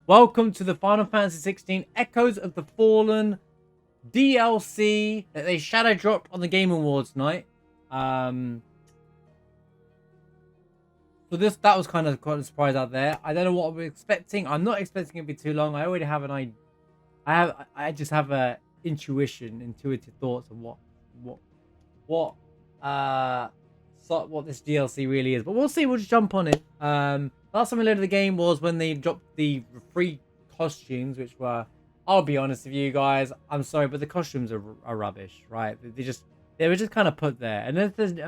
Welcome to the Final Fantasy 16 Echoes of the Fallen DLC that they shadow dropped on the Game Awards night. That was kind of quite a surprise out there. I don't know what we're expecting. I'm not expecting it to be too long. I already have an idea. I just have a intuitive thoughts of what this DLC really is. But we'll see. We'll just jump on it. Last time I loaded the game was when they dropped the free costumes, which were, I'll be honest with you guys, I'm sorry, but the costumes are rubbish, right? They were just kind of put there. And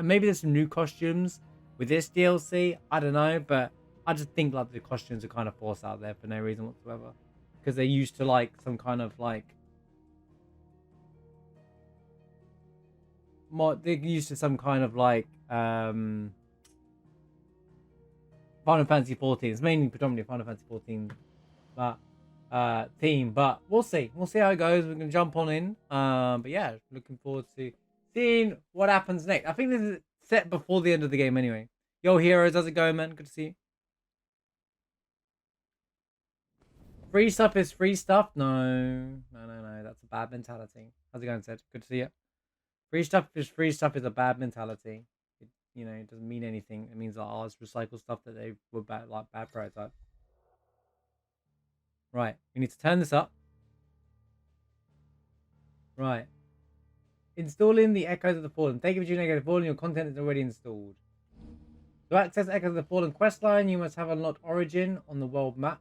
maybe there's some new costumes with this DLC. I don't know, but I just think like the costumes are kind of forced out there for no reason whatsoever, because they're used to like some kind of like they're used to some kind of like Final Fantasy 14. It's mainly predominantly Final Fantasy 14 but theme, but we'll see how it goes. We're gonna jump on in, but yeah, looking forward to seeing what happens next. I think this is set before the end of the game anyway. Yo heroes, how's it going, man? Good to see you. Free stuff is free stuff. No, that's a bad mentality. How's it going, Ted? Good to see you. Free stuff is a bad mentality. It doesn't mean anything. It means that it's recycled stuff that they were bad prototypes. Right, we need to turn this up. Right. Installing the Echoes of the Fallen. Thank you for tuning in. Echoes of the Fallen. Your content is already installed. To access Echoes of the Fallen questline, you must have unlocked Origin on the world map.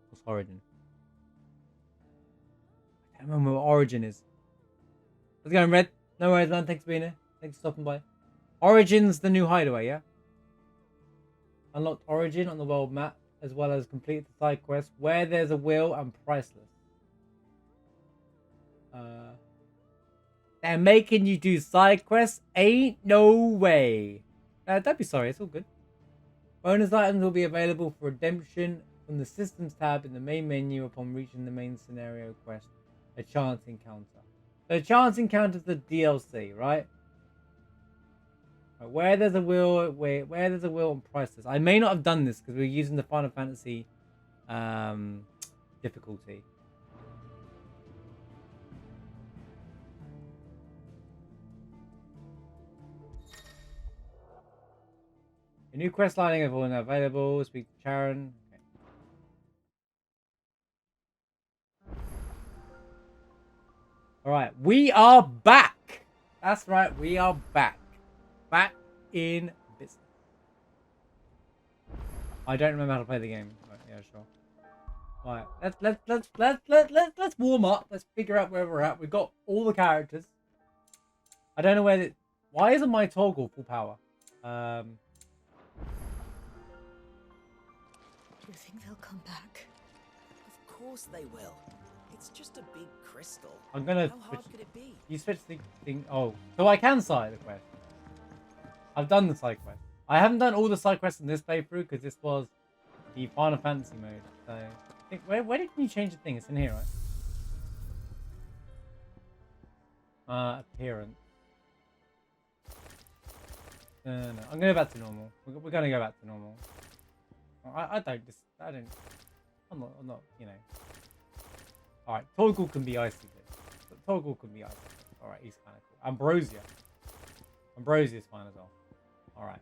What's Origin? I can't remember what Origin is. How's it going, Red? No worries, man. Thanks for being here. Thanks for stopping by. Origin's the new hideaway, yeah? Unlocked Origin on the world map, as well as complete the side quest Where There's a Will and Priceless. They're making you do side quests? Ain't no way. Don't be sorry, it's all good. Bonus items will be available for redemption from the Systems tab in the main menu upon reaching the main scenario quest, a chance encounter. So chance encounter is the DLC, right? Where there's a will, where there's a will and priceless. I may not have done this because we're using the Final Fantasy difficulty. A new quest line available. Speak to Charon. Okay. Alright, we are back. That's right, we are back. Back in business. I don't remember how to play the game. Right, yeah, sure. Right, let's warm up. Let's figure out where we're at. We've got all the characters. I don't know where why isn't my toggle full power? You think they'll come back? Of course they will. It's just a big crystal. I'm gonna How hard could it be? You switch the thing. Oh, so I can side the quest. I've done the side quest. I haven't done all the side quests in this playthrough because this was the Final Fantasy mode. So I think where did you change the thing? It's in here, right? Appearance. No. I'm gonna go back to normal. We're gonna go back to normal. I'm not, Alright, Toggle can be icy. Toggle can be icy. Alright, he's kind of cool. Ambrosia. Ambrosia's fine as well. Alright.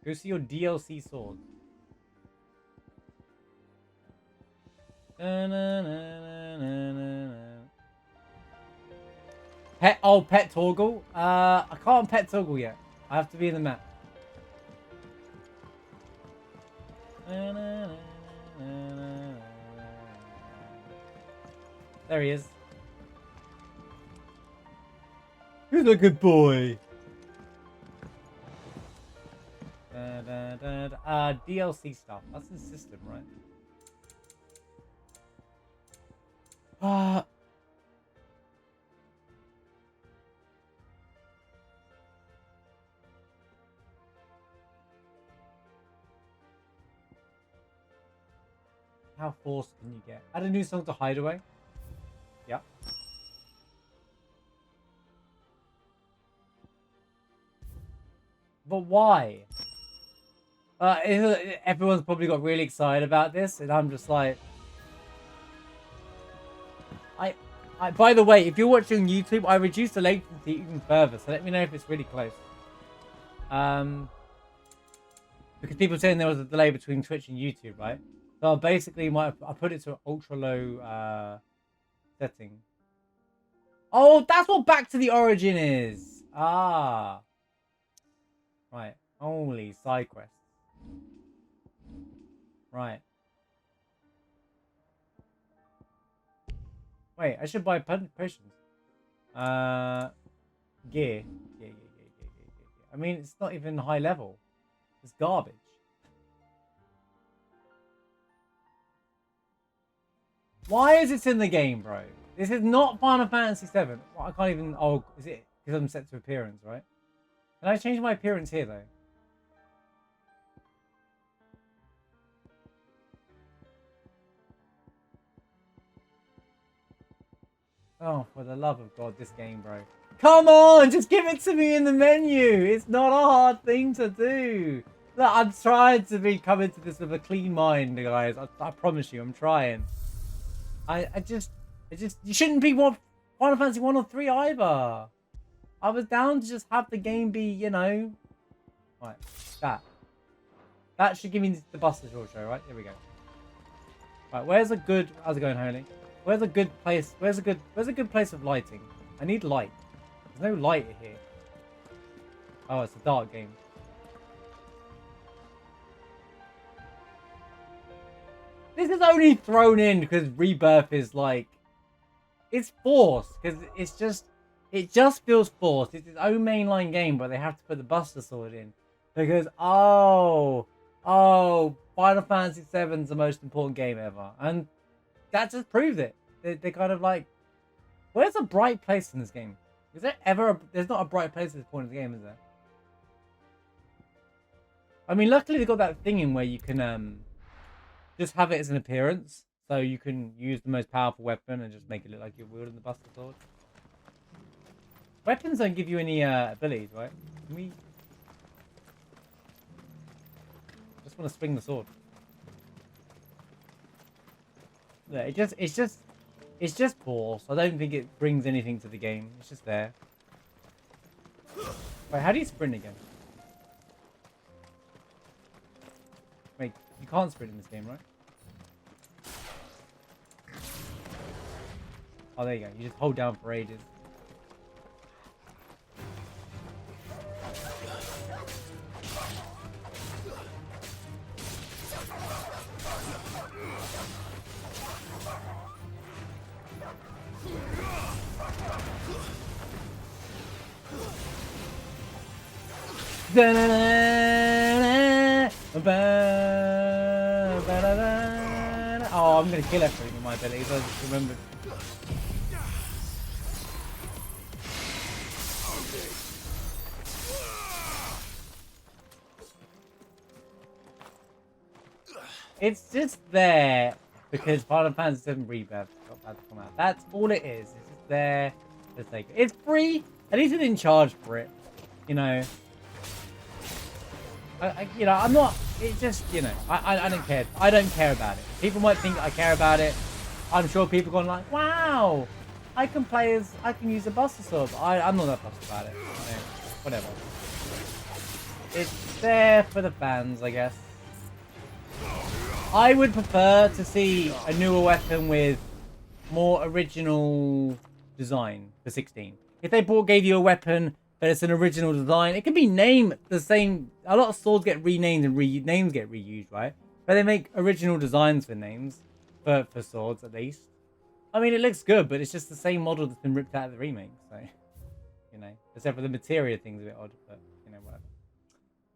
Go see your DLC sword. Pet Toggle? I can't pet Toggle yet. I have to be in the map. There he is. He's a good boy. DLC stuff. That's the system, right? How forced can you get? Add a new song to Hideaway. Yep. But why? Everyone's probably got really excited about this, and I'm just like, by the way, if you're watching YouTube, I reduced the latency even further, so let me know if it's really close. Because people saying there was a delay between Twitch and YouTube, right? So basically, I put it to ultra low setting. Oh, that's what Back to the Origin is. Ah, right. Holy side quests. Right. Wait, I should buy potions. Gear. Gear. I mean, it's not even high level. It's garbage. Why is it in the game, bro? This is not Final Fantasy VII. Well, I can't even... Oh, is it? Because I'm set to appearance, right? Can I change my appearance here, though? Oh, for the love of God, this game, bro. Come on, just give it to me in the menu. It's not a hard thing to do. Look, I'm trying to be coming to this with a clean mind, guys. I promise you, I'm trying. I just, you shouldn't be Final Fantasy 1 or 3 either. I was down to just have the game be, you know, right, that should give me the Buster Sword show, right? Here we go. Right, where's a good, how's it going, Holy? Where's a good place? Where's a good place of lighting? I need light. There's no light here. Oh, it's a dark game. This is only thrown in because Rebirth is like, it's forced because it just feels forced. It's its own mainline game, but they have to put the Buster Sword in because Final Fantasy VII is the most important game ever, and that just proves it. They kind of like, where's a bright place in this game? Is there ever there's not a bright place at this point in the game, is there? I mean, luckily they got that thing in where you can just have it as an appearance, so you can use the most powerful weapon and just make it look like you're wielding the Buster Sword. Weapons don't give you any abilities, right? Can we just want to swing the sword? Yeah, it's just force. I don't think it brings anything to the game. It's just there. Wait, how do you sprint again? Wait, you can't sprint in this game, right? Oh, there you go. You just hold down for ages. Oh, I'm gonna kill everything with my abilities. I just remembered. It's just there because Final Fantasy VII Rebirth got about to come out. That's all it is. It's just there to take it. It's free. At least they didn't charge for it. You know. I'm not. It just, I don't care. I don't care about it. People might think I care about it. I'm sure people going like, wow, I can use a Buster Sword. But I'm not that fussed about it. Whatever. It's there for the fans, I guess. I would prefer to see a newer weapon with more original design for 16. If they gave you a weapon but it's an original design, it could be named the same. A lot of swords get renamed and names get reused, right? But they make original designs for names for swords, at least. I mean, it looks good, but it's just the same model that's been ripped out of the remake. So, except for the materia thing's a bit odd, but whatever.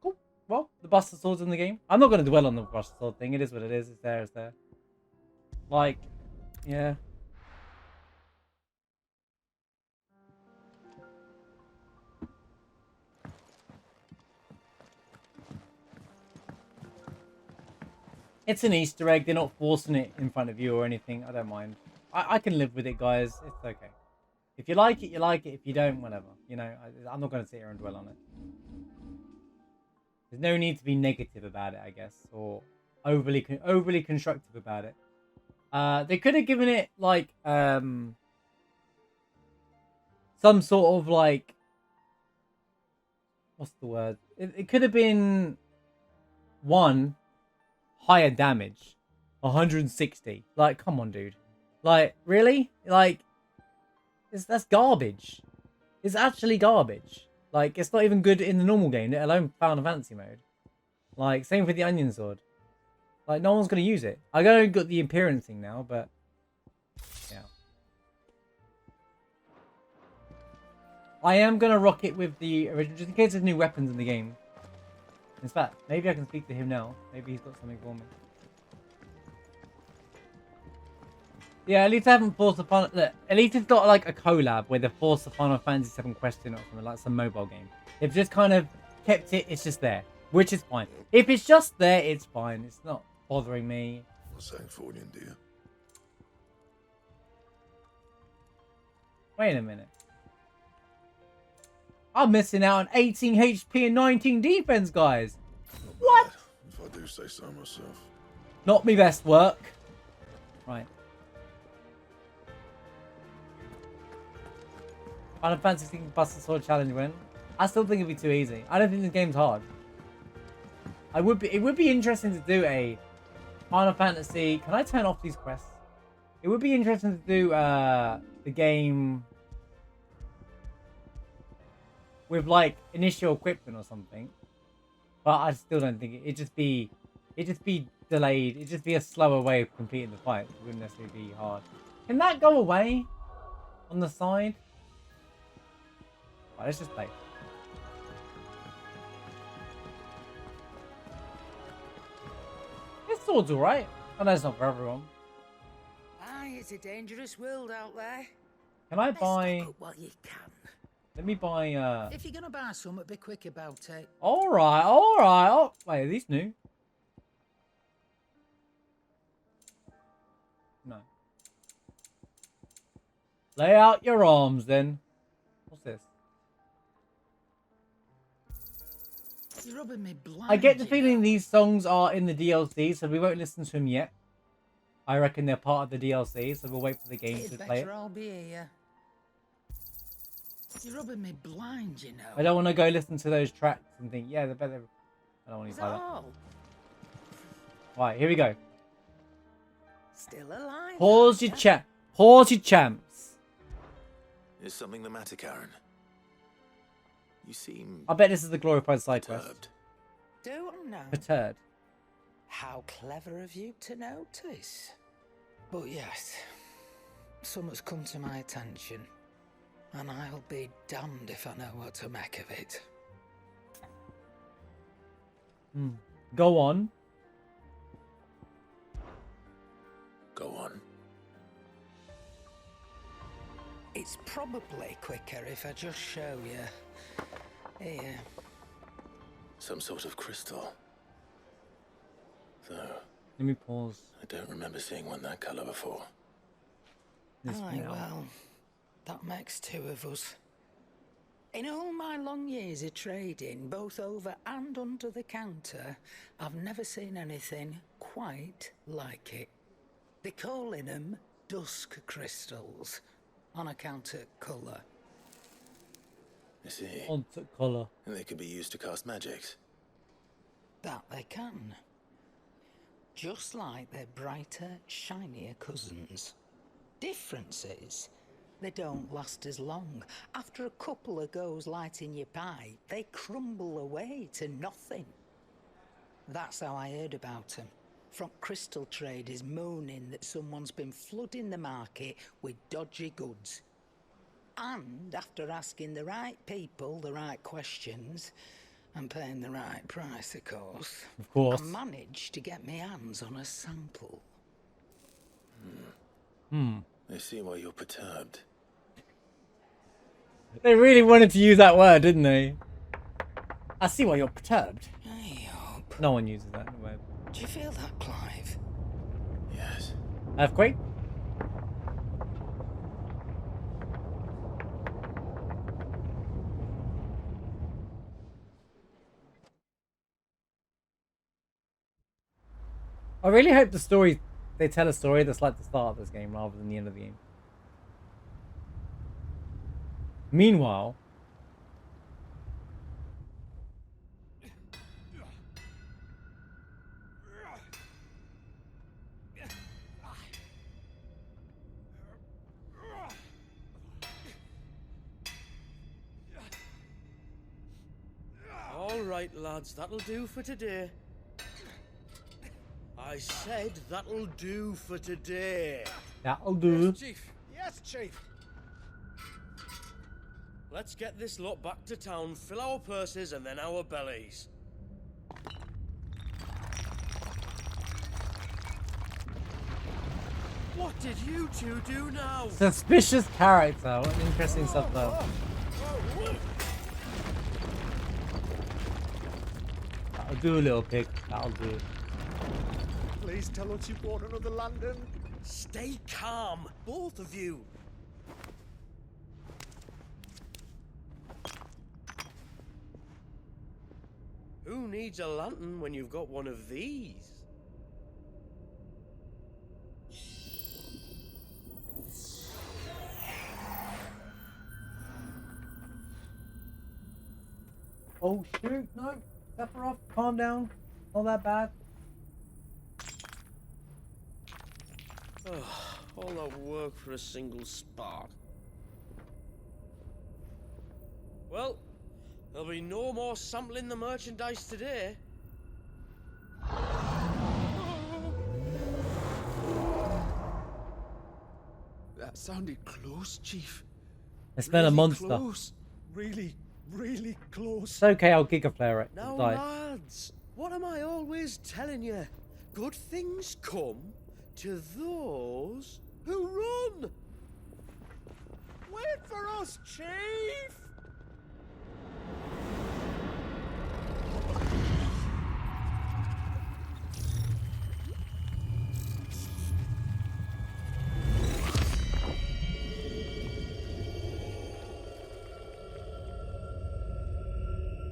Cool. Well, the Buster Sword's in the game. I'm not going to dwell on the Buster Sword thing. It is what it is. It's there. It's there. Like, yeah. It's an Easter egg. They're not forcing it in front of you or anything. I don't mind. I can live with it, guys. It's okay. If you like it, you like it. If you don't, whatever. I'm not going to sit here and dwell on it. There's no need to be negative about it, I guess, or overly constructive about it. They could have given it like some sort of like, what's the word? It could have been one higher damage, 160. Like, come on, dude. Like, really? Like, that's garbage. It's actually garbage. Like, it's not even good in the normal game, let alone Final Fantasy mode. Like, same with the Onion Sword. Like, no one's going to use it. I got the appearance thing now, but... yeah. I am going to rock it with the original, just in case there's new weapons in the game. In fact, maybe I can speak to him now. Maybe he's got something for me. Yeah, at least I haven't forced upon... Look, at least it's got like a collab where they forced the Final Fantasy 7 question or something, like some mobile game. They've just kind of kept it, it's just there. Which is fine. If it's just there, it's fine. It's not bothering me. What's that for you, dear? Wait a minute. I'm missing out on 18 HP and 19 defense, guys. Not What? bad, if I do say so myself. Not me best work. Right. Final Fantasy 16 Buster Sword Challenge win. I still think it'd be too easy. I don't think the game's hard. It would be interesting to do a Final Fantasy. Can I turn off these quests? It would be interesting to do the game with like initial equipment or something. But I still don't think it'd just be delayed. It'd just be a slower way of completing the fight. It wouldn't necessarily be hard. Can that go away on the side? Right, let's just play. This sword's alright. I know it's not for everyone. Aye, it's a dangerous world out there. Can I Best buy... stock up while you can. Let me buy, If you're gonna buy something, be quick about it. Alright, alright. Oh, wait, are these new? No. Lay out your arms, then. What's this? You're rubbing me blind. I get the you feeling know. these songs are in the DLC, so we won't listen to them yet. I reckon they're part of the DLC, so we'll wait for the game It's to play it. better I'll be here. You're rubbing me blind, you know. I don't want to go listen to those tracks and think, yeah, they're better. I don't want Is to that buy that. all? Right, here we go. Still alive? Pause your chat. Pause your champs. Is something the matter, Karen? You seem I bet this is the glorified side quest. perturbed. Don't know. Perturbed. How clever of you to notice. But yes, something's come to my attention, and I'll be damned if I know what to make of it. Go on. Go on. It's probably quicker if I just show you. Here. Some sort of crystal. Though, Let me pause. I don't remember seeing one that colour before. This Aye, now. well, that makes two of us. In all my long years of trading, both over and under the counter, I've never seen anything quite like it. They're calling them dusk crystals, on account of colour. I see. On to colour. And they could be used to cast magics. That they can. Just like their brighter, shinier cousins. Difference is, they don't last as long. After a couple of goes lighting your pipe, they crumble away to nothing. That's how I heard about them. From crystal traders moaning that someone's been flooding the market with dodgy goods. And after asking the right people the right questions, and paying the right price, of course, Of course. I managed to get my hands on a sample. I see why you're perturbed. They really wanted to use that word, didn't they? I see why you're perturbed. I hope. No one uses that word. Do you feel that, Clive? Yes. Earthquake? I really hope they tell a story that's like the start of this game rather than the end of the game. Meanwhile, All right, lads, that'll do for today. I said that'll do for today. that'll do. Chief. Yes, Chief. Let's get this lot back to town, fill our purses and then our bellies. What did you two do now? Suspicious character. What an interesting stuff though. That'll do, little pig. That'll do. Please tell us you bought another lantern. Stay calm, both of you. Who needs a lantern when you've got one of these? Oh shoot, no. Sephiroth, calm down. Not that bad. All that work for a single spark. Well, there'll be no more sampling the merchandise today. That sounded close, Chief. I smell a Really monster. Close. Really, really close. It's okay, I'll Giga Flare it. Now, Die. lads, what am I always telling you? Good things come to those who run. Wait for us, Chief!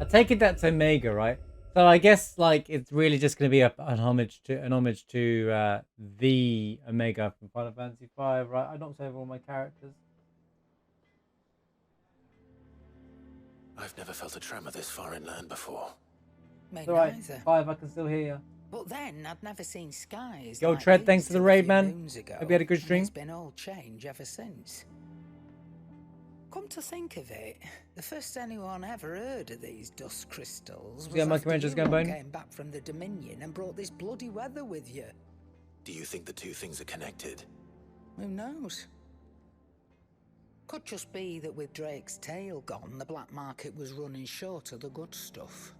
I take it that's Omega, right? So I guess like it's really just going to be an homage to the Omega from Final Fantasy V, right? I knocked over all my characters. I've never felt a tremor this far inland before. Me It's alright. neither. Five, I can still hear you. But then I'd never seen skies. Yo, like Tread, these thanks for the till a raid, few man. moons ago, Hope you had a good and stream. It's been all change ever since. Come to think of it, the first anyone ever heard of these dust crystals was Yeah, my after Rangers you going bone. came back from the Dominion and brought this bloody weather with you. Do you think the two things are connected? Who knows? Could just be that with Drake's tail gone, the black market was running short of the good stuff.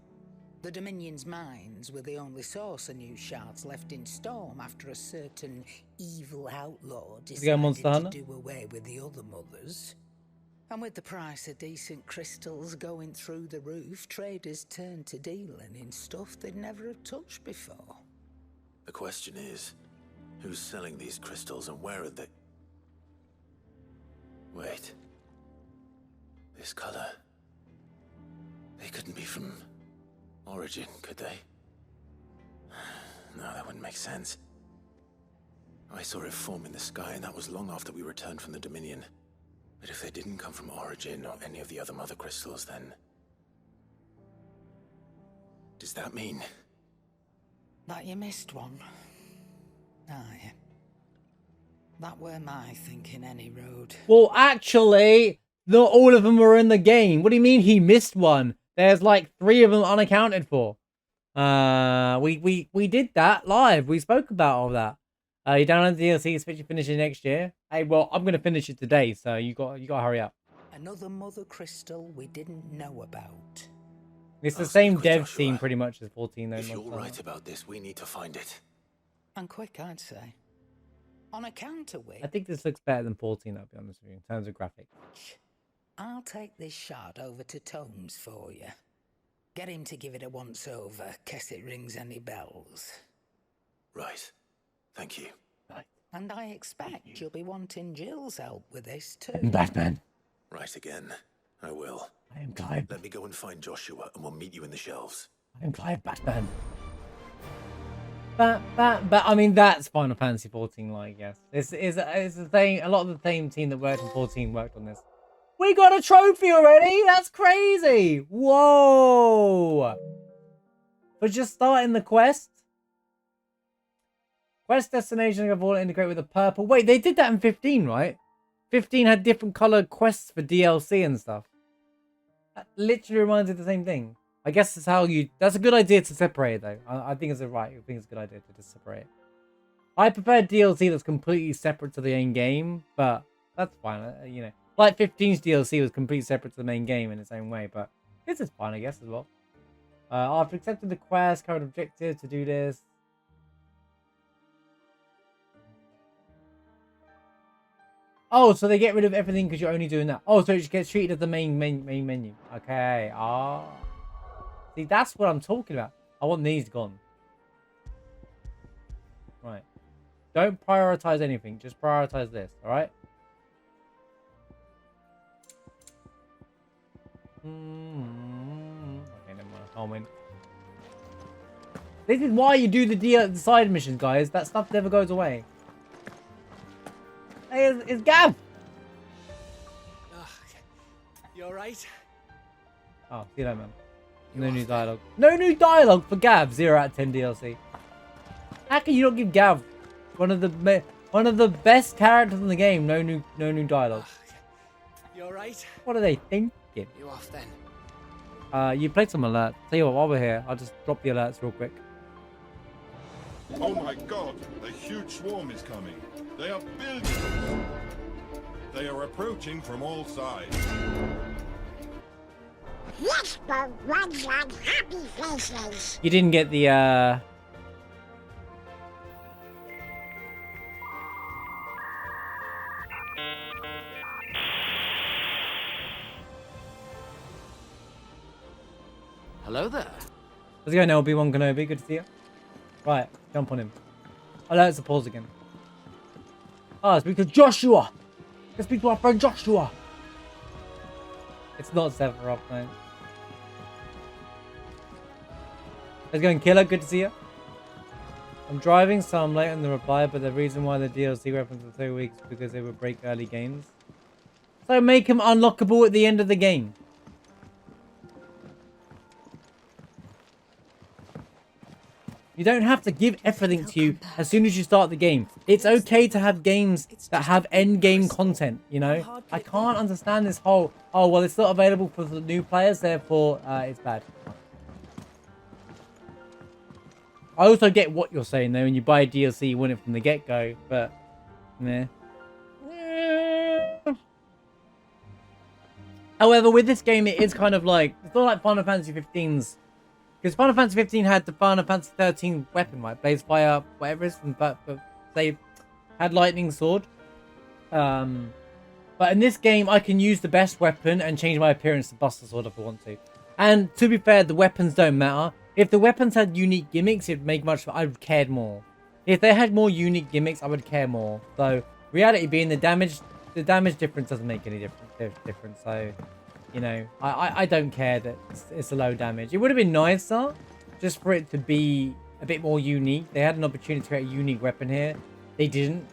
The Dominion's mines were the only source of new shards left in Storm after a certain evil outlaw you go, decided Monster to Hunter? do away with the other mothers. And with the price of decent crystals going through the roof, traders turned to dealing in stuff they'd never have touched before. The question is, who's selling these crystals and where are they? Wait. This color. They couldn't be from Origin, could they? No, that wouldn't make sense. I saw it form in the sky, and that was long after we returned from the Dominion. But if they didn't come from Origin or any of the other mother crystals, then... does that mean... That you missed one? Aye. That were my thinking, any road. Well, actually, not all of them were in the game. What do you mean he missed one? There's like 3 of them unaccounted for. We did that live. We spoke about all that. You download the DLC, especially finishing next year. Hey, well, I'm gonna finish it today, so you got to hurry up. Another mother crystal we didn't know about. It's the I'll same speak with dev Joshua. team pretty much as 14 though. If you're Monster right Hunter. about this, we need to find it. And quick, I'd say. On account of which, I think this looks better than 14, I'll be honest with you, in terms of graphics. I'll take this shard over to Tomes for you. Get him to give it a once-over, case it rings any bells. Right. Thank you. And I expect you'll be wanting Jill's help with this too. Batman. Right again. I will. I am Clive. Let me go and find Joshua, and we'll meet you in the shelves. I am Clive Batman. But I mean, that's Final Fantasy 14, like, yes. It's the thing. A lot of the same team that worked on 14 worked on this. We got a trophy already. That's crazy. Whoa. For just starting the quest. Quest destination have all integrate with the purple. Wait, they did that in 15, right? 15 had different colored quests for DLC and stuff. That literally reminds me of the same thing. I guess that's how you... That's a good idea to separate it, though. I think it's a good idea to just separate it. I prefer DLC that's completely separate to the main game, but that's fine, you know. Like 15's DLC was completely separate to the main game in its own way, but this is fine, I guess, as well. After accepting the quest, current objective to do this. Oh, so they get rid of everything because you're only doing that. Oh, so it gets treated as the main menu. Okay. Ah. See, that's what I'm talking about. I want these gone. Right. Don't prioritize anything. Just prioritize this, alright? Okay, never mind. I'll win. This is why you do the side missions, guys. That stuff never goes away. Hey, it's Gav! You alright? Oh, see you later, man. No new dialogue. No new dialogue for Gav. 0 out of 10 DLC. How can you not give Gav one of the best characters in the game? No new dialogue. You alright? What are they thinking? You off then? You played some alerts. Tell you what, while we're here, I'll just drop the alerts real quick. Oh my god, a huge swarm is coming. They are building. They are approaching from all sides. Let's go run like happy faces. You didn't get the Hello there. How's it going, Obi-Wan Kenobi? Good to see you. Right, jump on him. Alerts the pause again. Ah, speak to Joshua! Let's speak to our friend Joshua! It's not Sephiroth, man. How's it going, Killer? Good to see you. I'm driving, so I'm late on the reply, but the reason why the DLC weapons are so weak is because they would break early games. So make them unlockable at the end of the game. You don't have to give everything to you as soon as you start the game. It's okay to have games that have end game content, you know? I can't understand this whole, oh, well, it's not available for the new players, therefore it's bad. I also get what you're saying, though. When you buy a DLC, you want it from the get-go, but, meh. However, with this game, it is kind of like, it's not like Final Fantasy 15's. Because Final Fantasy 15 had the Final Fantasy 13 weapon, right? Blaze Fire, whatever it is, but they had Lightning Sword. But in this game, I can use the best weapon and change my appearance to Buster Sword if I want to. And to be fair, the weapons don't matter. If the weapons had unique gimmicks, it'd make much. I would care more. If they had more unique gimmicks, I would care more. So reality being, the damage difference doesn't make any difference. So. You know, I don't care that it's a low damage. It would have been nicer just for it to be a bit more unique. They had an opportunity to create a unique weapon here. They didn't.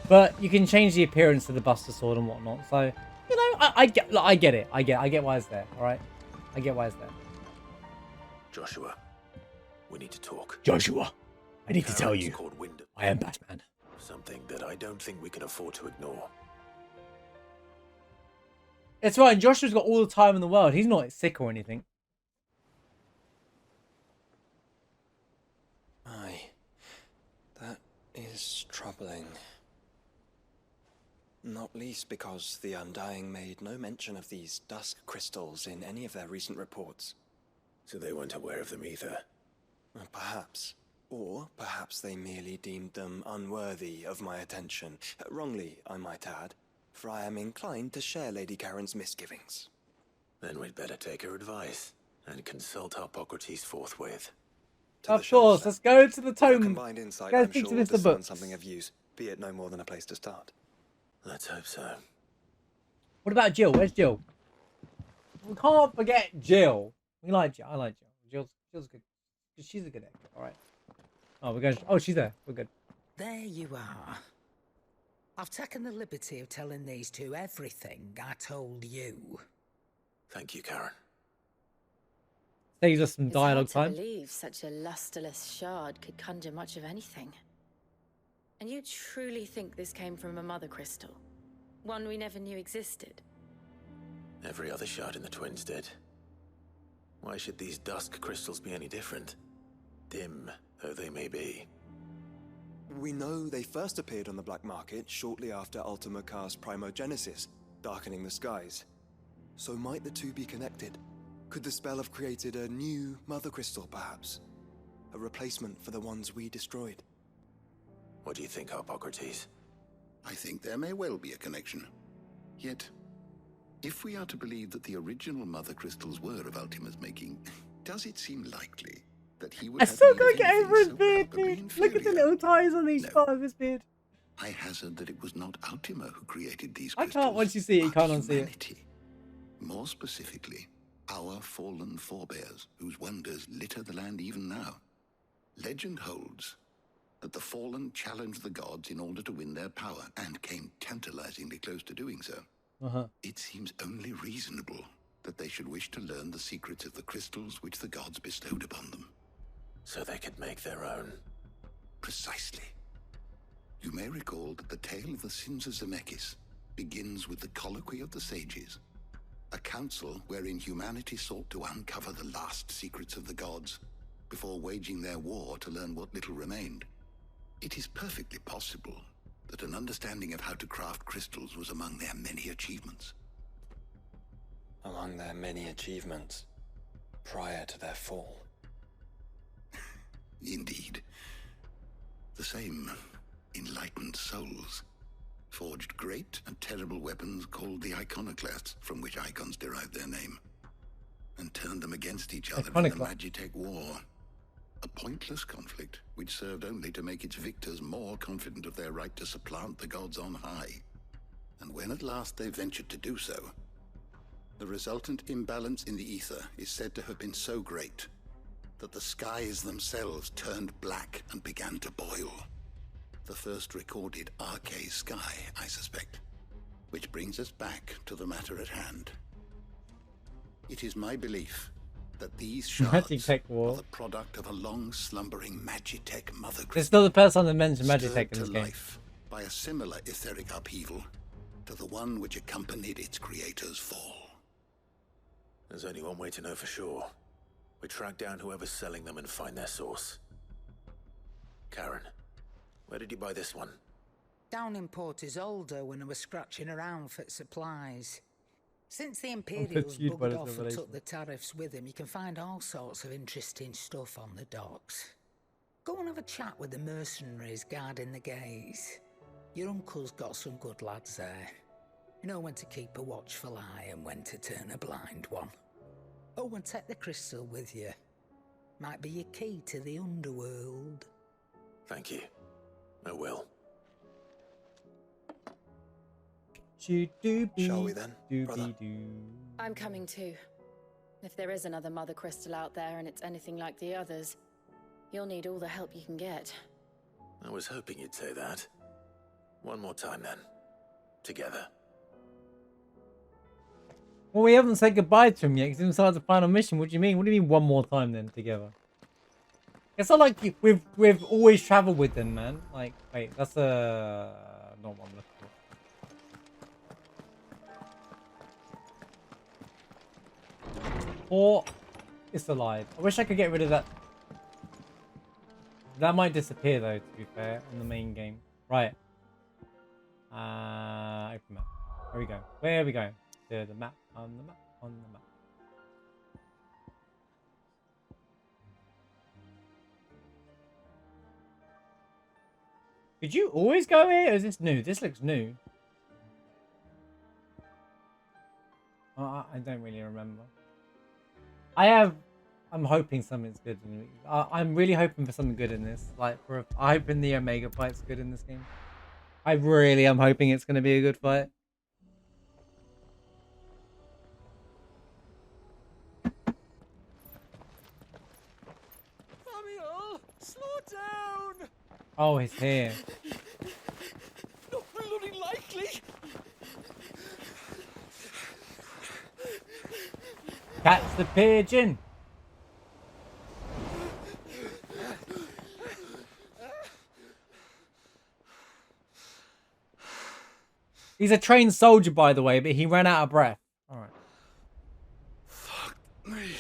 But you can change the appearance of the Buster Sword and whatnot. So, you know, I get it. I get why it's there, alright? I get why it's there. Joshua, we need to talk. Joshua, I need to tell you, Called Wyndham. I am Batman. Something that I don't think we can afford to ignore. It's right, and Joshua's got all the time in the world. He's not sick or anything. Aye. That is troubling. Not least because the Undying made no mention of these dusk crystals in any of their recent reports. So they weren't aware of them either. Perhaps. Or perhaps they merely deemed them unworthy of my attention. Wrongly, I might add. For I am inclined to share Lady Karen's misgivings. Then we'd better take her advice and consult Hippocrates forthwith. Of course, let's go to the tome. Combined insight, Go I'm speak sure, to will Mr. discern Books. something of use, be it no more than a place to start. Let's hope so. What about Jill? Where's Jill? We can't forget Jill. We like Jill. I like Jill. Jill's good. She's a good actor. All right. Oh, we're going. Oh, she's there. We're good. There you are. I've taken the liberty of telling these two everything I told you. Thank you, Karen. Saves us some It's dialogue hard time. to believe such a lusterless shard could conjure much of anything. And you truly think this came from a mother crystal? One we never knew existed? Every other shard in the Twins did. Why should these dusk crystals be any different? Dim though they may be. We know they first appeared on the black market shortly after Ultima Car's primogenesis, darkening the skies. So might the two be connected? Could the spell have created a new mother crystal, perhaps? A replacement for the ones we destroyed? What do you think, Hippocrates? I think there may well be a connection. Yet, if we are to believe that the original mother crystals were of Ultima's making, does it seem likely that he would I have still need can't of get anything over his so beard, palpably dude. Look at the inferior? little ties on each No. part of his beard. I hazard that it was not Ultima who created these I crystals. can't. Once you see it, you but can't unsee it. humanity. More specifically, our fallen forebears, whose wonders litter the land even now. Legend holds that the fallen challenged the gods in order to win their power, and came tantalizingly close to doing so. It seems only reasonable that they should wish to learn the secrets of the crystals which the gods bestowed upon them. So they could make their own. Precisely. You may recall that the tale of the sins of Zemeckis begins with the colloquy of the sages, a council wherein humanity sought to uncover the last secrets of the gods before waging their war to learn what little remained. It is perfectly possible that an understanding of how to craft crystals was among their many achievements. Among their many achievements, prior to their fall. Indeed. The same enlightened souls forged great and terrible weapons called the iconoclasts, from which icons derive their name, and turned them against each other in the Magitech War. A pointless conflict which served only to make its victors more confident of their right to supplant the gods on high. And when at last they ventured to do so, the resultant imbalance in the ether is said to have been so great that the skies themselves turned black and began to boil. The first recorded Arcade sky, I suspect. Which brings us back to the matter at hand. It is my belief that these shards are the product of a long slumbering Magitech mother crystal. It's still the first time they mentioned Magitech stirred in this to game. life by a similar etheric upheaval to the one which accompanied its creator's fall. There's only one way to know for sure. We track down whoever's selling them and find their source. Karen, where did you buy this one? Down in Port Isolde when I was scratching around for supplies. Since the Imperials confused by buggered this off and revelation. took the tariffs with them, you can find all sorts of interesting stuff on the docks. Go and have a chat with the mercenaries guarding the gates. Your uncle's got some good lads there. You know when to keep a watchful eye and when to turn a blind one. Oh, and take the crystal with you. Might be your key to the underworld. Thank you. I will. Shall we then, brother? I'm coming too. If there is another mother crystal out there and it's anything like the others, you'll need all the help you can get. I was hoping you'd say that. One more time then. Together. Well, we haven't said goodbye to him yet because he hasn't started the final mission. What do you mean? What do you mean one more time then together? It's not like we've always traveled with them, man. Like, wait, that's not what I'm looking for. Or it's alive. I wish I could get rid of that. That might disappear though, to be fair, on the main game. Right. Open map. Where we go? Where are we going? To the map. On the map. On the map. Did you always go here? Or is this new? This looks new. I don't really remember. I'm hoping something's good. I'm really hoping for something good in this. Like, I'm hoping the Omega fight's good in this game. I really am hoping it's going to be a good fight. Samuel, slow down! Oh, he's here. Not bloody likely. Catch the pigeon. He's a trained soldier, by the way, but he ran out of breath. All right. Fuck me.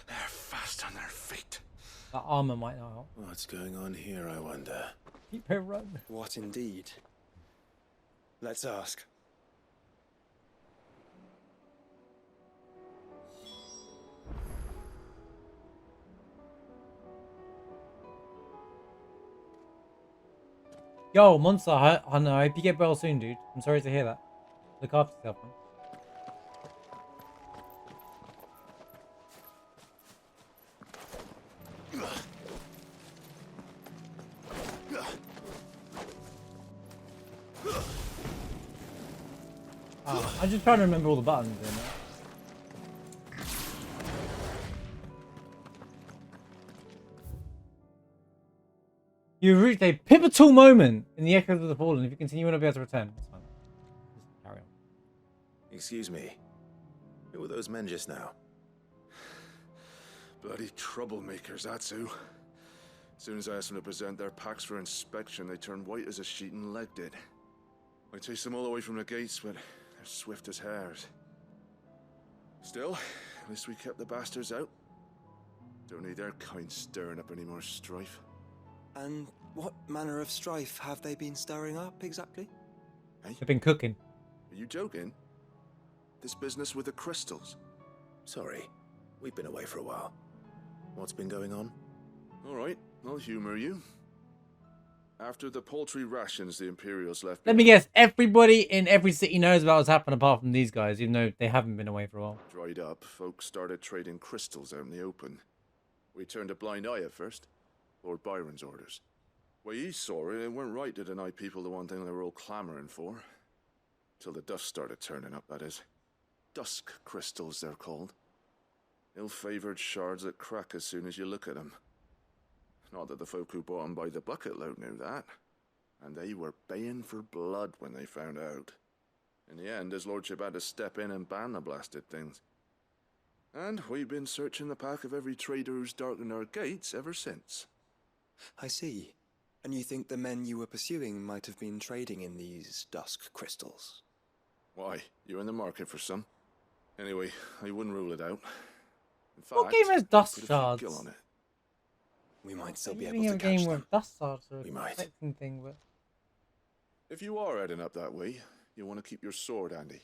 They're fast on their feet. That armor might not help. What's going on here, I wonder? Keep her run. What indeed? Let's ask. Yo, Monster, I hope you get well soon, dude. I'm sorry to hear that. Look after yourself, man. I'm just trying to remember all the buttons in there. You've reached a pivotal moment in the Echoes of the Fallen. If you continue, you won't be able to return. That's fine. Just carry on. Excuse me. Who were those men just now? Bloody troublemakers, that's who. As soon as I asked them to present their packs for inspection, they turned white as a sheet and legged it. I chased them all away from the gates, but they're swift as hares. Still, at least we kept the bastards out. Don't need their kind stirring up any more strife. And what manner of strife have they been stirring up exactly? Hey? They've been cooking. Are you joking? This business with the crystals? Sorry. We've been away for a while. What's been going on? All right, I'll humor you. After the paltry rations the Imperials left... Let me guess. Everybody in every city knows about what's happened apart from these guys, even though they haven't been away for a while. Dried up, folks started trading crystals out in the open. We turned a blind eye at first. Lord Byron's orders. Way he saw it, it weren't right to deny people the one thing they were all clamoring for. Till the dust started turning up, that is. Dusk crystals, they're called. Ill-favored shards that crack as soon as you look at them. Not that the folk who bought them by the bucket load knew that. And they were baying for blood when they found out. In the end, his lordship had to step in and ban the blasted things. And we've been searching the pack of every trader who's darkened our gates ever since. I see. And you think the men you were pursuing might have been trading in these dusk crystals? Why? You in the market for some? Anyway, I wouldn't rule it out. In fact, What game has dust put a few shards? gil on it. We might still I'm be thinking able of to a game catch where them. dust shards are We a might. affecting thing, but If you are heading up that way, you want to keep your sword handy.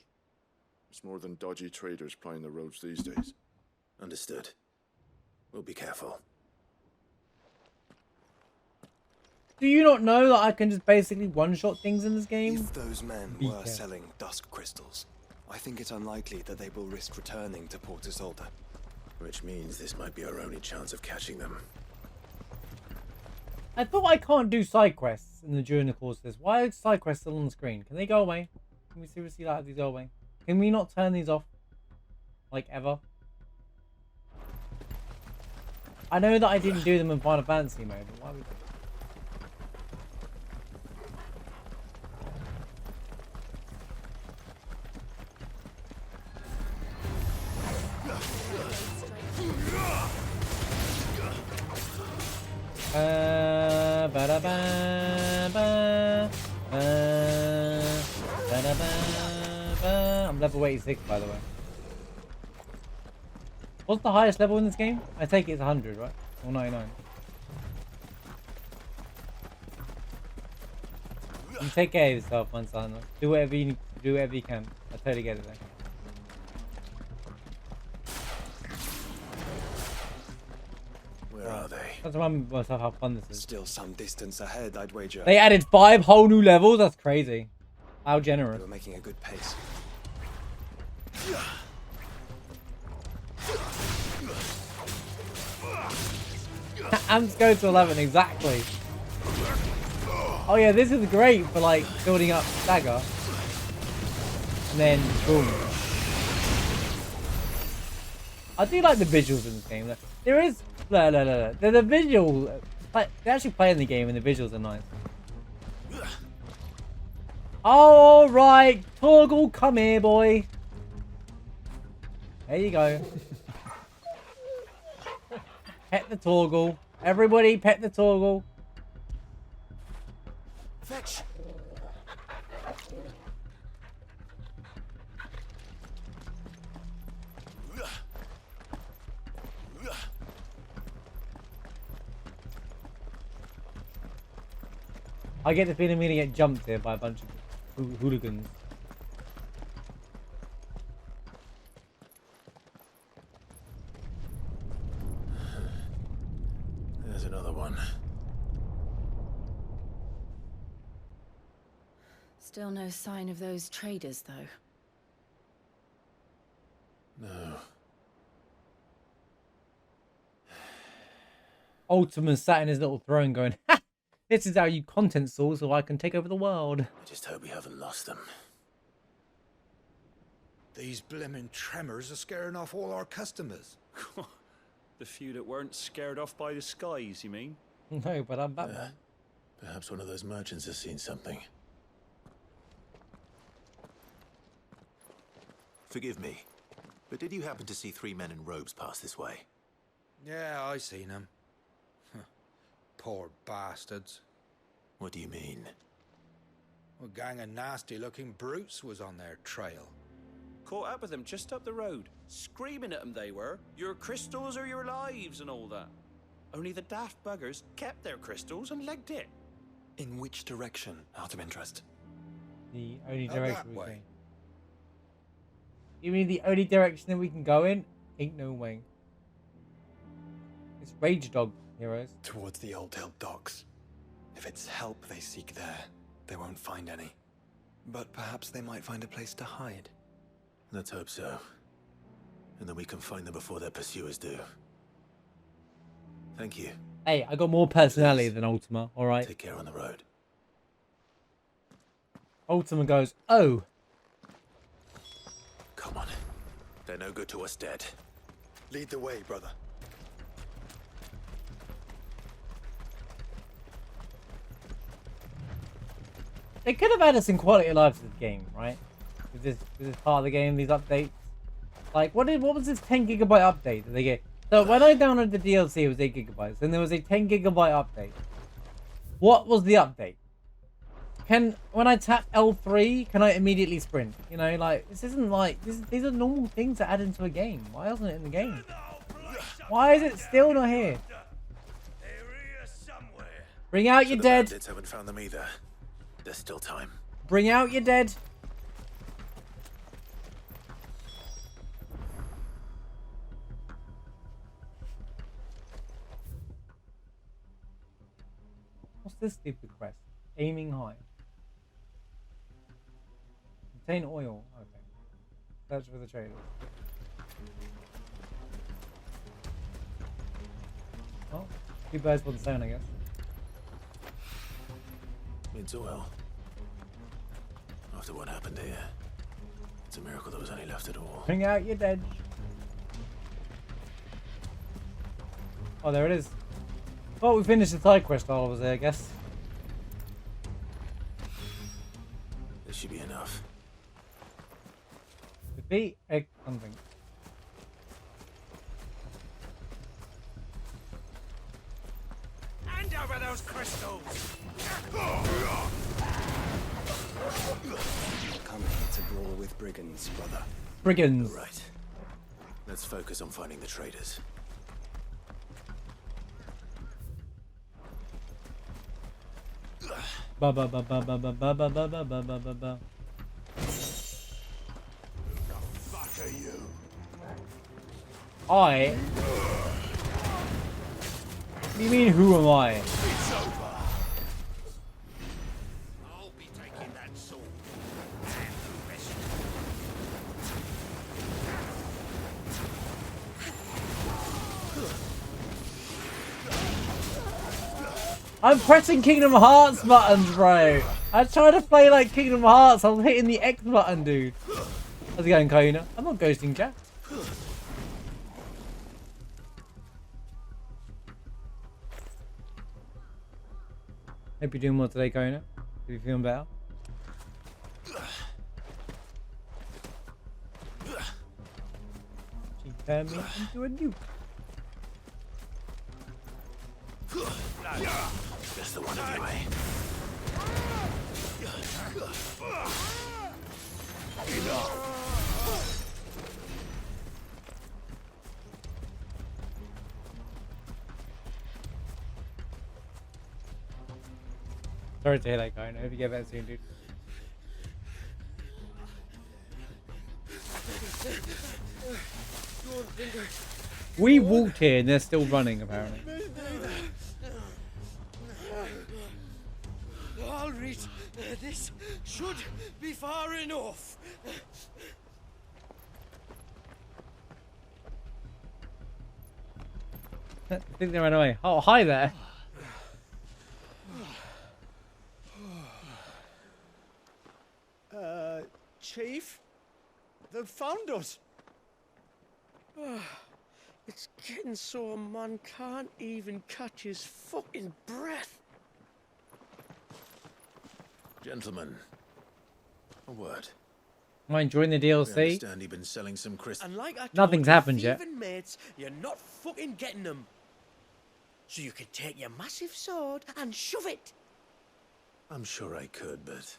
It's more than dodgy traders plying the roads these days. Understood. We'll be careful. do you not know that I can just basically one-shot things in this game? If those men Be were careful. selling dusk crystals, I think it unlikely that they will risk returning to Port Isolde. Which means this might be our only chance of catching them. I thought I can't do side quests during the course of this. Why are side quests still on the screen? Can they go away? Can we seriously have these go away? Can we not turn these off? Like, ever? I know that I didn't do them in Final Fantasy mode, but why would I? I'm level 86, by the way. What's the highest level in this game? I take it's 100, right? Or 99. You take care of yourself, Mansana. Do whatever you need to do, whatever you can. I totally get it there. Where are they? That's remind myself how fun this is. Still some distance ahead, I'd wager. They added 5 whole new levels? That's crazy. How They generous. were making a good pace. Amps go to 11, exactly. Oh yeah, this is great for like building up stagger. And then boom. I do like the visuals in this game. There is the visual Like, they're actually playing the game and the visuals are nice. All right, Torgal, come here, boy. There you go. Pet the Torgal. Everybody, pet the Torgal. Fetch. I get the feeling we're gonna get jumped here by a bunch of hooligans. There's another one. Still no sign of those traders, though. No. Ultima's sat in his little throne going, ha! This is how you content source so I can take over the world. I just hope we haven't lost them. These blimmin' tremors are scaring off all our customers. The few that weren't scared off by the skies, you mean? No, but I'm Batman. Perhaps one of those merchants has seen something. Forgive me, but did you happen to see 3 men in robes pass this way? Yeah, I seen them. Poor bastards. What do you mean? A gang of nasty-looking brutes was on their trail. Caught up with them just up the road, screaming at them they were, your crystals or your lives and all that. Only the daft buggers kept their crystals and legged it. In which direction, out of interest? The only Out direction that we way. can. You mean the only direction that we can go in? Ain't no way. It's Rage Dog, heroes. Towards the Old Hill docks. If it's help they seek there, they won't find any. But perhaps they might find a place to hide. Let's hope so. And then we can find them before their pursuers do. Thank you. Hey, I got more personality than Ultima, alright? Take care on the road. Ultima goes, oh. Come on. They're no good to us dead. Lead the way, brother. They could have added some quality of life to the game, right? With this part of the game, these updates. Like, what was this 10 gigabyte update that they get? So when I downloaded the DLC, it was 8 gigabytes. Then there was a 10 gigabyte update. What was the update? When I tap L3, can I immediately sprint? You know, like, this isn't like, these are normal things to add into a game. Why isn't it in the game? Why is it still not here? Bring out your dead. Bandits haven't found them either. There's still time. Bring out your dead. What's this stupid quest? Aiming high. Obtain oil. Okay. Search for the traders. Well, 2 birds, 1 stone, I guess. Means oil. After what happened here, it's a miracle there was any left at all. Bring out your dead. Oh, there it is. Well, we finished the side quest while I was there, I guess. This should be enough. Defeat egg something. Hand over those crystals! Come here to brawl with brigands, brother. Brigands. Right. Let's focus on finding the traders. Ba ba ba ba ba ba ba ba ba ba ba ba ba ba. Fuck are you? I. What do you mean, who am I? It's over. I'll be taking that sword. And the rest. I'm pressing Kingdom Hearts buttons, bro. I tried to play like Kingdom Hearts. I was hitting the X button, dude. How's it going, Kaina? I'm not ghosting Jack. Hope you're doing well today, Kona. Hope you're feeling better. She turned me into a nuke. Just the one anyway. Sorry to hear that, Kona. Hope you get better soon, dude. We walked here and they're still running, apparently. All right, this should be far enough. I think they ran away. Oh, hi there. Chief? They've found us. It's getting so a man can't even catch his fucking breath. Gentlemen, a word. Am I enjoying the We DLC? understand you've been selling some crystals. And like I told Nothing's your happened yet. thieving mates, you're not fucking getting them. So you can take your massive sword and shove it. I'm sure I could, but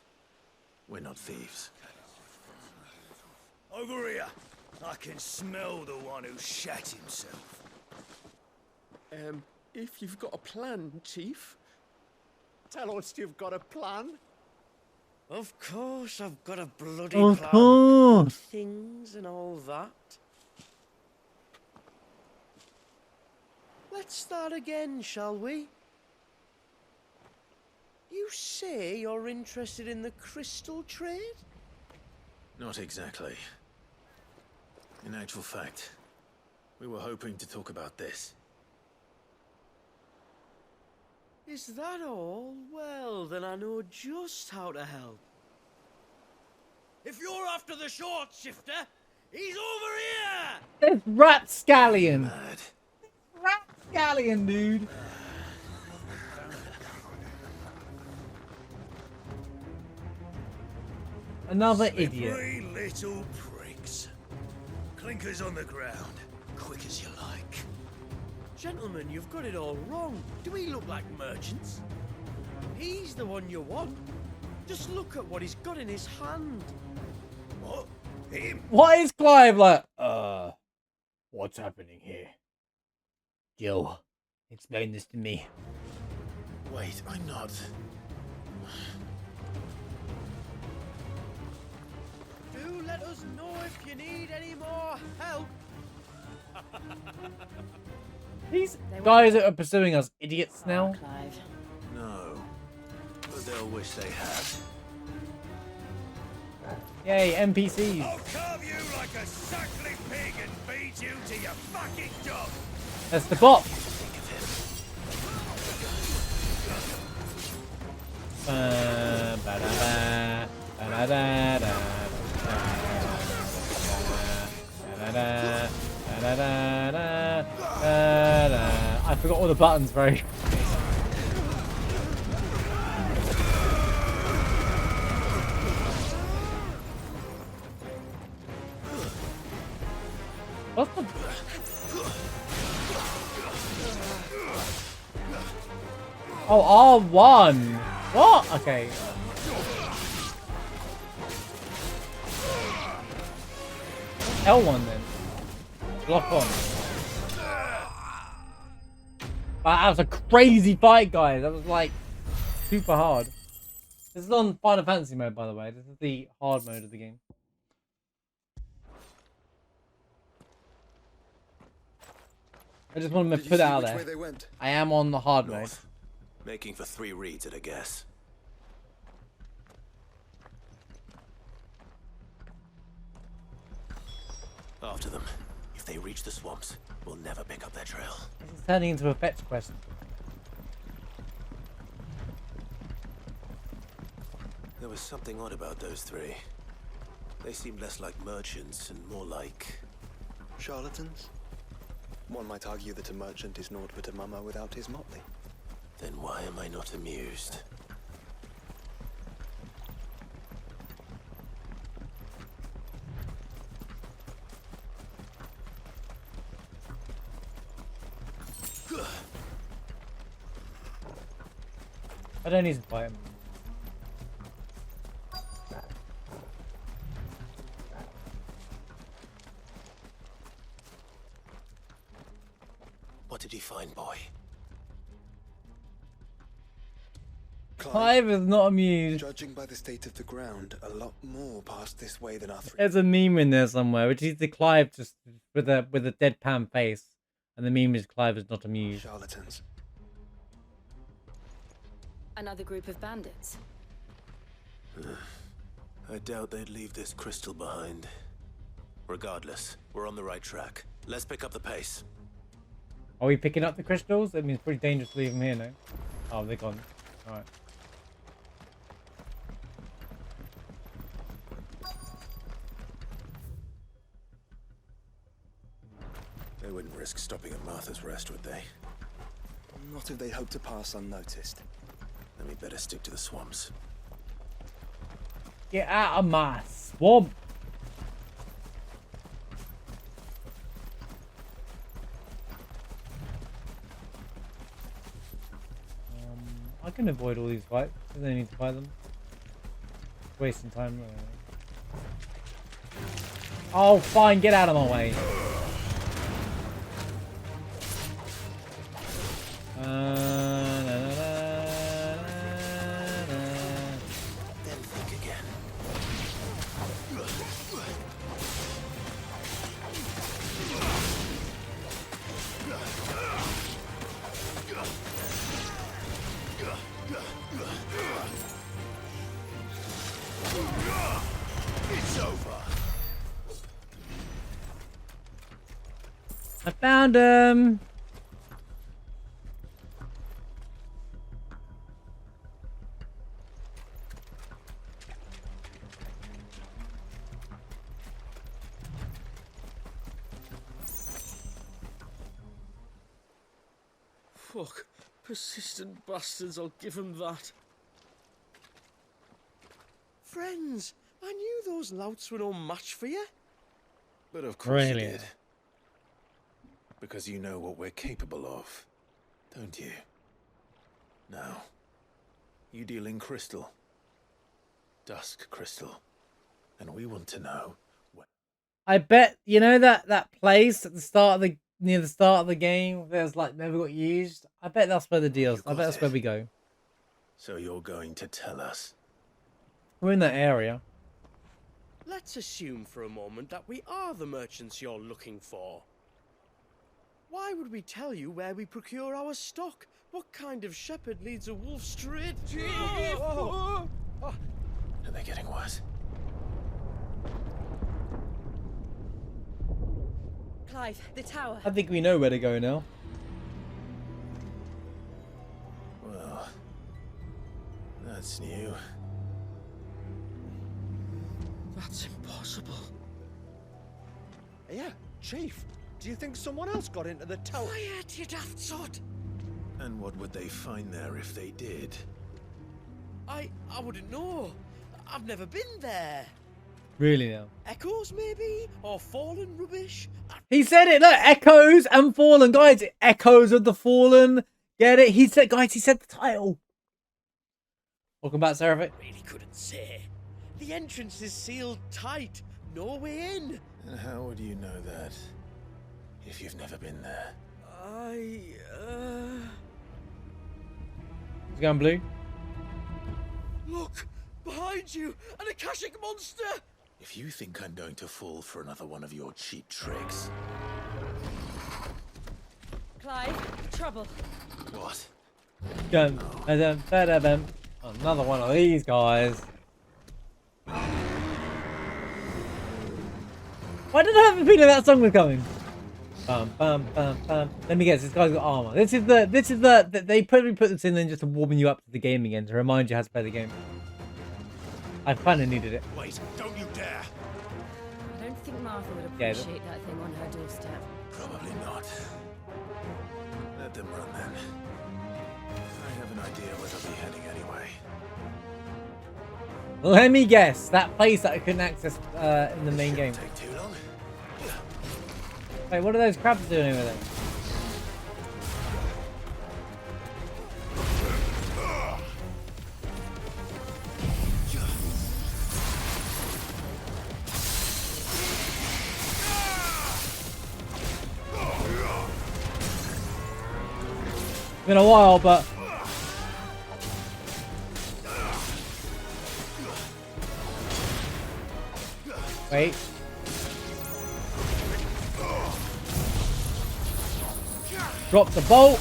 we're not thieves. Over here. I can smell the one who shat himself. If you've got a plan, Chief, tell us you've got a plan. Of course, I've got a bloody Of plan. course. Things and all that. Let's start again, shall we? You say you're interested in the crystal trade? Not exactly. In actual fact, we were hoping to talk about this. Is that all? Well, then I know just how to help. If you're after the short shifter, he's over here! There's Rapscallion. Mad. Rapscallion, dude. Another idiot. Three little pricks. Clinkers on the ground, quick as you like. Gentlemen, you've got it all wrong. Do we look like merchants? He's the one you want. Just look at what he's got in his hand. What? Him? Why is Clive like, what's happening here? Jill, explain this to me. Wait, I'm not. Do let us know if you need any more help. These guys that are pursuing us, idiots now. Clive. No. But they'll wish they had. Yay, NPCs. I'll carve you like a suckling pig and feed you to your fucking dog. That's the bot. I forgot all the buttons, bro. What's the... Oh, R1. What? Okay. L1 then. Block on. That was a crazy fight, guys. That was like super hard. This is on Final Fantasy mode, by the way. This is the hard mode of the game. I just want to put it out there. I am on the hard mode. Making for 3 reads at a guess. After them. If they reach the swamps, we'll never pick up their trail. This is turning into a fetch quest. There was something odd about those 3. They seemed less like merchants and more like... charlatans? One might argue that a merchant is naught but a mummer without his motley. Then why am I not amused? I don't need to fight him. What did you find, boy? Clive is not amused. Judging by the state of the ground, a lot more passed this way than our three. There's a meme in there somewhere, which is the Clive just with a deadpan face, and the meme is Clive is not amused. Charlatans. Another group of bandits. I doubt they'd leave this crystal behind. Regardless, we're on the right track. Let's pick up the pace. Are we picking up the crystals? I mean, it's pretty dangerous to leave them here, no? Oh, they're gone. Alright. They wouldn't risk stopping at Martha's Rest, would they? Not if they hope to pass unnoticed. Then we better stick to the swamps. Get out of my swamp! I can avoid all these fights. There's no need to fight them. Wasting time. Oh, fine. Get out of my way. Then think again. It's over. I found him. Fuck. Persistent bastards, I'll give them that. Friends, I knew those louts were no match for you. But of course Really? you did. Because you know what we're capable of, don't you? Now, you deal in crystal. Dusk crystal. And we want to know what... I bet, you know that place at the start of the, near the start of the game, there's like never got used? I bet that's where the deal's, I bet that's where we go. So you're going to tell us? We're in that area. Let's assume for a moment that we are the merchants you're looking for. Why would we tell you where we procure our stock? What kind of shepherd leads a wolf straight? Are they getting worse? Clive, the tower. I think we know where to go now. Well, that's new. That's impossible. Yeah, Chief. Do you think someone else got into the tower? Quiet, you daft sod! And what would they find there if they did? I wouldn't know. I've never been there. Really now. Echoes, maybe? Or fallen rubbish? He said it, look, echoes and fallen. Guys, echoes of the fallen. Get it? He said, guys, he said the title. Welcome back, Seraphic. Really couldn't say. The entrance is sealed tight. No way in. And how would you know that? If you've never been there. He's going blue. Look! Behind you! An Akashic monster! If you think I'm going to fall for another one of your cheap tricks... Clive, trouble. What? Dun, dun, dun, dun, dun. Another one of these guys. Why did I have a feeling that song was coming? Bum, bum, bum, bum. Let me guess, this guy's got armor. This is the they probably put this in there just to warm you up to the game again, to remind you how to play the game. I kind of needed it. Wait, don't you dare! I don't think Martha would Yeah, appreciate that thing on her doorstep. Probably not. Let them run then. I have an idea where they'll be heading anyway. Let me guess, that place that I couldn't access in the main game. Take too long. Wait, what are those crabs doing over there? been a while, but wait. Drop the bolt.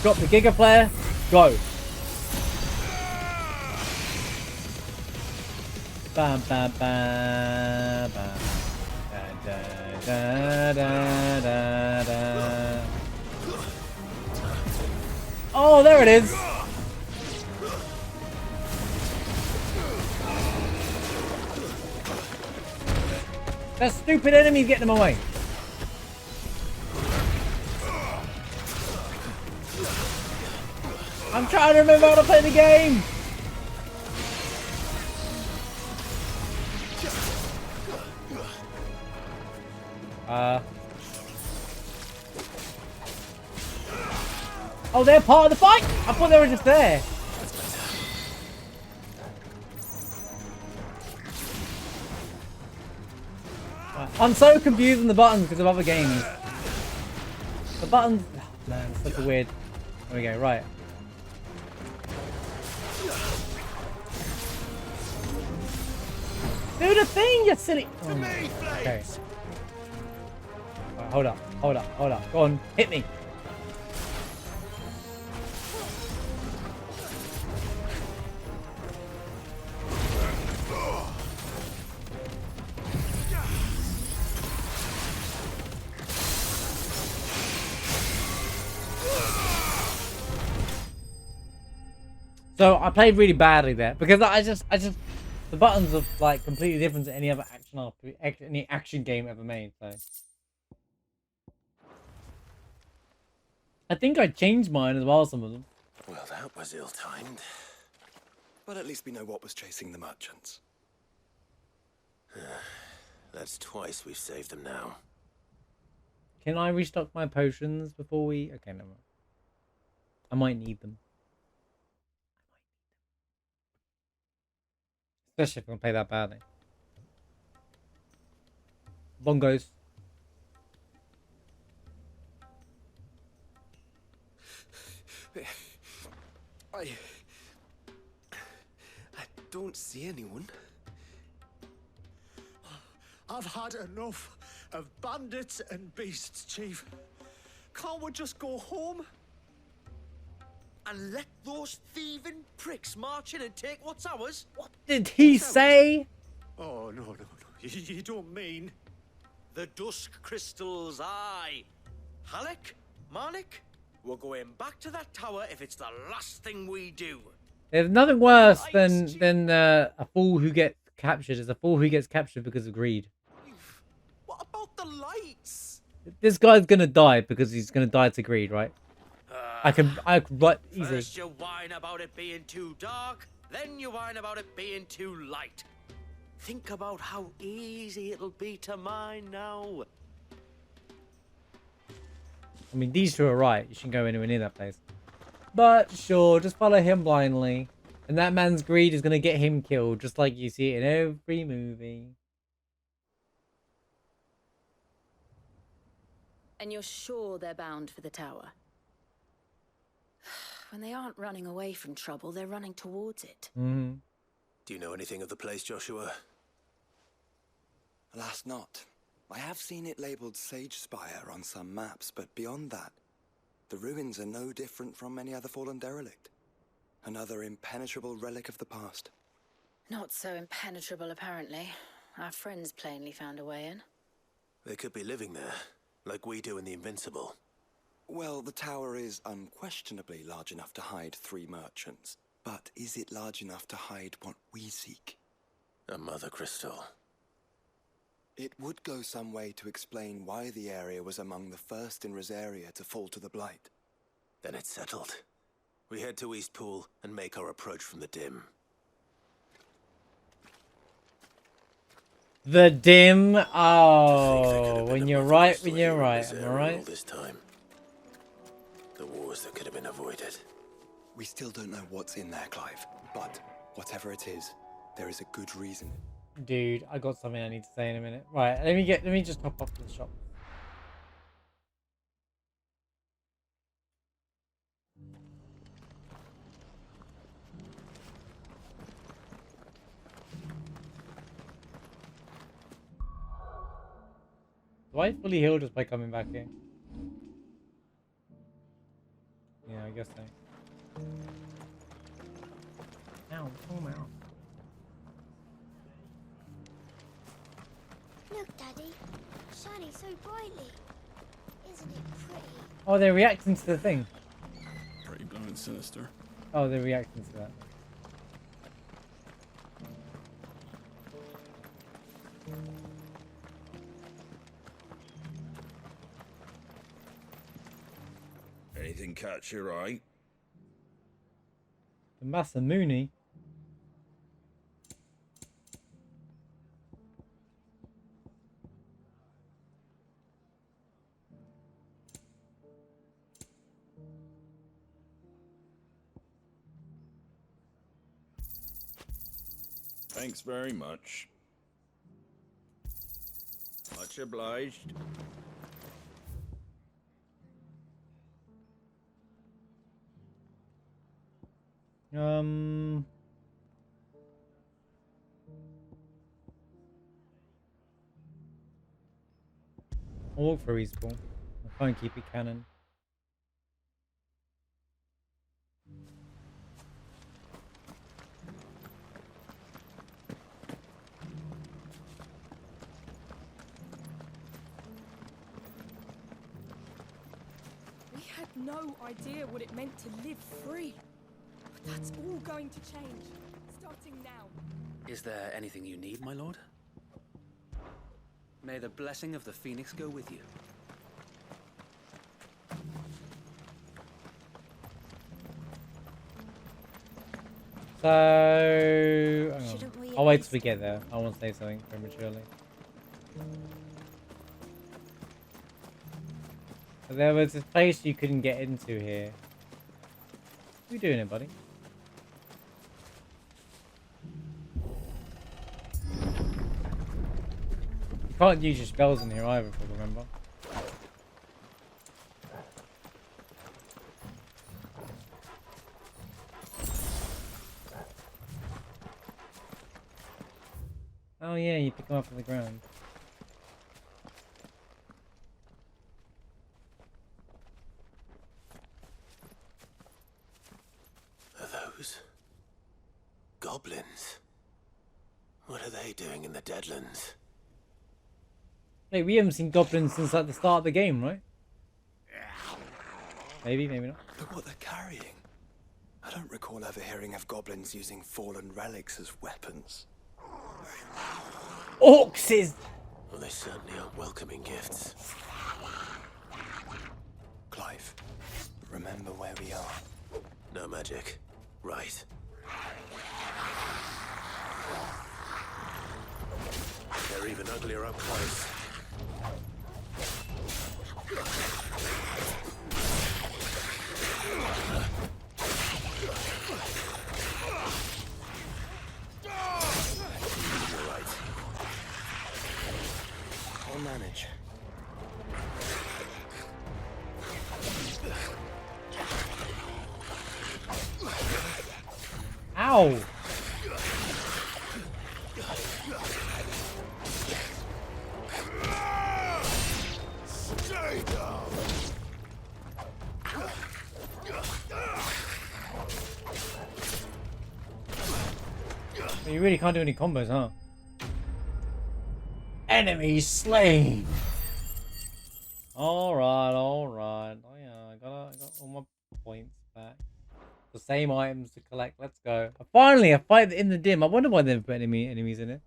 Drop the Giga Flare. Go. Bam, bam, bam, bam. Da, da, da, da, da. Oh, there it is. That stupid enemy's getting him away. I'm trying to remember how to play the game. Oh, they're part of the fight? I thought they were just there. I'm so confused on the buttons because of other games. The buttons... Oh, man, it's such a weird... There we go, right. Do the thing, you silly... Oh, okay. Right, hold up, hold up, hold up. Go on, hit me. So I played really badly there because I just the buttons are like completely different to any other any action game ever made. So I think I changed mine as well. Some of them. Well, that was ill-timed. But at least we know what was chasing the merchants. That's twice we've saved them now. Can I restock my potions before we? Okay, no. I might need them. Especially if I'm gonna play that badly. Bongos. I don't see anyone. I've had enough of bandits and beasts, Chief. Can't we just go home? And let those thieving pricks march in and take what's ours? What did he say? Oh, no. You don't mean... The dusk crystals, aye. Halleck? Marnik? We're going back to that tower if it's the last thing we do. There's nothing worse than a fool who gets captured. Is a fool who gets captured because of greed. What about the lights? This guy's gonna die because he's gonna die to greed, right? I can right easy. First you whine about it being too dark, then you whine about it being too light. Think about how easy it'll be to mine now. I mean, these two are right. You shouldn't go anywhere near that place. But sure, just follow him blindly. And that man's greed is going to get him killed, just like you see it in every movie. And you're sure they're bound for the tower? When they aren't running away from trouble, they're running towards it. Mm-hmm. Do you know anything of the place, Joshua? Alas, not. I have seen it labeled Sage Spire on some maps, but beyond that, the ruins are no different from any other fallen derelict. Another impenetrable relic of the past. Not so impenetrable, apparently. Our friends plainly found a way in. They could be living there, like we do in the Invincible. Well, the tower is unquestionably large enough to hide 3 merchants. But is it large enough to hide what we seek? A mother crystal. It would go some way to explain why the area was among the first in Rosaria to fall to the Blight. Then it's settled. We head to Eastpool and make our approach from the dim. The dim. Oh, when you're right, when you're right. Am I right? This time. The wars that could have been avoided. We still don't know what's in there, Clive. But whatever it is, there is a good reason. Dude, I got something I need to say in a minute. Right, let me just hop up to the shop. I fully heal just by coming back in? Yeah, I guess so. Ow, oh my. Look, Daddy. Shining so brightly. Isn't it pretty? Oh, they're reacting to the thing. Pretty blooming sinister. Oh, they're reacting to that. Anything catch your eye? The Masamune. Thanks very much. Much obliged. I'll walk for respawn. I'll try and keep it canon. We had no idea what it meant to live free. But that's all going to change, starting now. Is there anything you need, my lord? May the blessing of the Phoenix go with you. So... I'll wait till we get there. I won't say something prematurely. But there was this place you couldn't get into here. What are you doing here, buddy? You can't use your spells in here either, if I remember. Oh yeah, you pick them up from the ground. Are those goblins? What are they doing in the Deadlands? Hey, we haven't seen goblins since like the start of the game, right? Maybe, maybe not. Look what they're carrying. I don't recall ever hearing of goblins using fallen relics as weapons. Orcs! Well, they certainly aren't welcoming gifts. Clive, remember where we are. No magic. Right. They're even uglier up close. You're right. I'll manage. Ow! Stay down. You really can't do any combos, huh? Enemy slain! Alright, alright. Oh yeah, I got all my points back. The same items to collect. Let's go. Finally, a fight in the dim. I wonder why they've put enemies in it.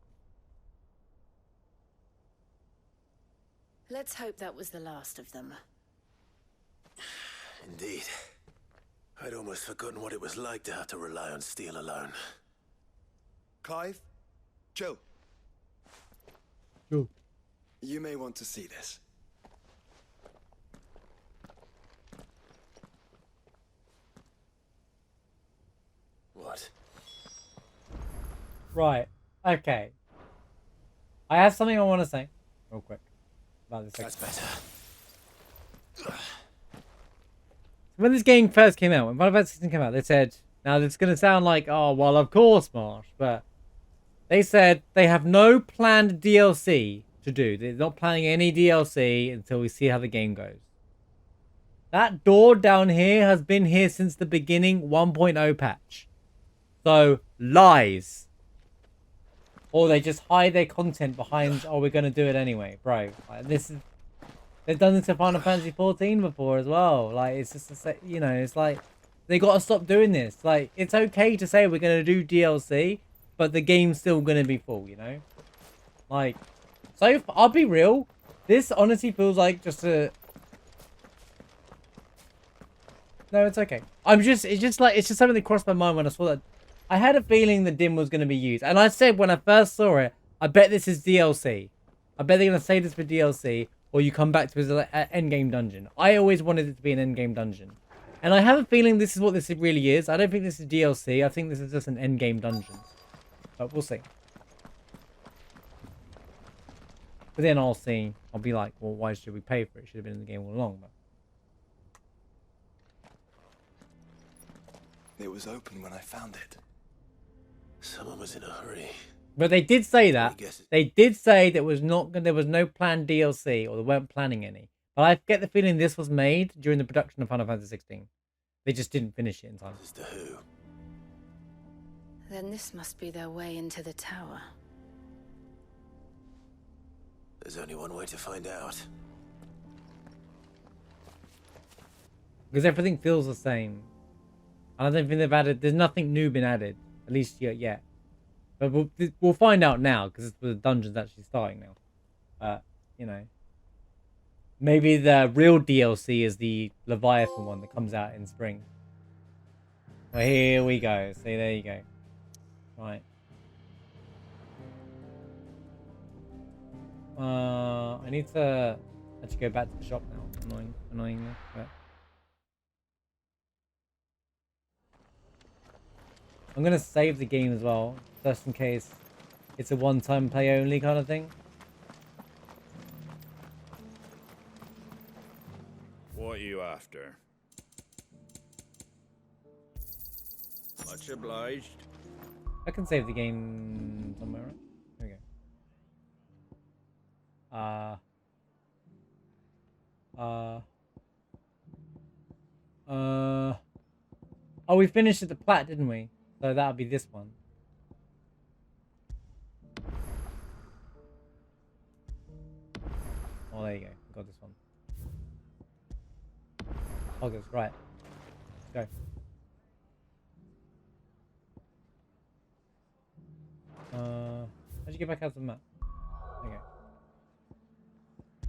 Let's hope that was the last of them. Indeed. I'd almost forgotten what it was like to have to rely on steel alone. Clive? Jill. Jill. You may want to see this. What? Right. Okay. I have something I want to say. Real quick. About this. That's better. When this game first came out, when Final Fantasy 16 came out, they said, now it's going to sound like, oh, well, of course, Marsh, but they said they have no planned DLC to do. They're not planning any DLC until we see how the game goes. That door down here has been here since the beginning 1.0 patch. So, lies. Or they just hide their content behind, oh, we're going to do it anyway. Bro, like, this is... They've done this to Final Fantasy 14 before as well. Like, it's just, you know, it's like... They got to stop doing this. Like, it's okay to say we're going to do DLC, but the game's still going to be full, you know? Like, so, I'll be real. This honestly feels like just a... No, it's okay. It's just something that crossed my mind when I saw that. I had a feeling the dim was going to be used. And I said when I first saw it, I bet this is DLC. I bet they're going to say this for DLC, or you come back to it as an endgame dungeon. I always wanted it to be an endgame dungeon. And I have a feeling this is what this really is. I don't think this is DLC. I think this is just an endgame dungeon. But we'll see. But then I'll see. I'll be like, well, why should we pay for it? It should have been in the game all along. But... It was open when I found it. Someone was in a hurry. But they did say that. They did say there was no planned DLC, or they weren't planning any. But I get the feeling this was made during the production of Final Fantasy 16. They just didn't finish it in time. As to who? Then this must be their way into the tower. There's only one way to find out. Because everything feels the same. And I don't think they've added... There's nothing new been added. At least yet. But we'll find out now, because the dungeon's actually starting now. You know. Maybe the real DLC is the Leviathan one that comes out in spring. Well, here we go. See, there you go. Right. I need to actually go back to the shop now. Annoyingly. But... I'm going to save the game as well, just in case it's a one-time play only kind of thing. What are you after? Much obliged. I can save the game somewhere, right? There we go. Oh, we finished at the plat, didn't we? So that'll be this one. Oh, there you go. Got this one. August, right. Let's go. How'd you get back out of the map?